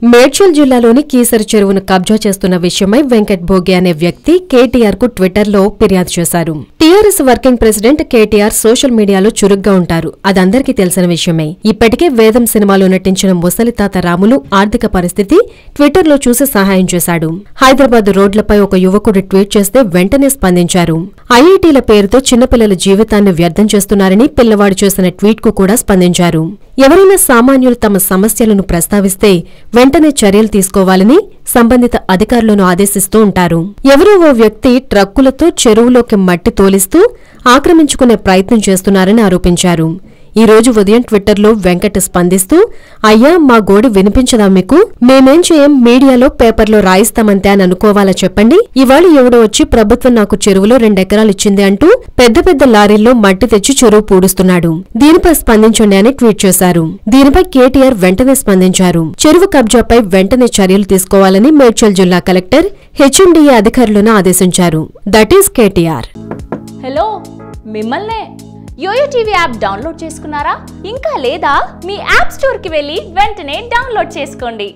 మేడ్చల్ జిల్లాలోని కీసర చెరువును కబ్జా చేస్తున్న విషయమై వెంకట్ భోగి అనే వ్యక్తి కేటీఆర్ కు ట్విట్టర్లో ఫిర్యాదు చేశారు. TRS working president KTR social మీడియాలో చురుగ్గా ఉంటారు. అదందరికీ తెలిసిన విషయమే. ఇప్పటికే వేదం సినిమాలో నటించిన ముసలి తాత రాములు ఆర్థిక పరిస్థితి ట్విట్టర్లో చూసి సహాయం చేశాడు. హైదరాబాద్ రోడ్లపై ఒక యువకుడు ట్వీట్ చేస్తే వెంటనే స్పందించారు. ఐఐటీల పేరుతో చిన్నపిల్లల జీవితాన్ని వ్యర్థం చేస్తున్నారని పిల్లవాడు చేసిన ట్వీట్ కు కూడా స్పందించారు. ఎవరైనా సామాన్యులు తమ సమస్యలను ప్రస్తావిస్తే వెంటనే చర్యలు తీసుకోవాలని సంబంధిత అధికారులను ఆదేశిస్తూ ఉంటారు. ఎవరో ఓ వ్యక్తి ట్రక్కులతో చెరువులోకి మట్టి తోలిస్తూ ఆక్రమించుకునే ప్రయత్నం చేస్తున్నారని ఆరోపించారు. ఈ రోజు ఉదయం ట్విట్టర్లో వెంకట్ స్పందిస్తూ, అయ్యా మా గోడు వినిపించదా మీకు? మేమేం చేయం, మీడియాలో పేపర్లో రాయిస్తామంతే అని అనుకోవాలా చెప్పండి? ఇవాళ ఎవడో వచ్చి ప్రభుత్వం నాకు చెరువులో 2 ఎకరాలు ఇచ్చింది అంటూ పెద్ద పెద్ద లారీల్లో మట్టి తెచ్చి చెరువు పూడుస్తున్నాడు. దీనిపై స్పందించండి అని ట్వీట్ చేశారు. దీనిపై కేటీఆర్ వెంటనే స్పందించారు. చెరువు కబ్జాపై వెంటనే చర్యలు తీసుకోవాలని మేడ్చల్ జిల్లా కలెక్టర్ హెచ్ఎండిఏ అధికారులను ఆదేశించారు. That is KTR. హలో, మిమ్మల్నే యోయో టీవీ యాప్ డౌన్లోడ్ చేసుకున్నారా? ఇంకా లేదా? మీ యాప్ స్టోర్ కి వెళ్ళి వెంటనే డౌన్లోడ్ చేసుకోండి.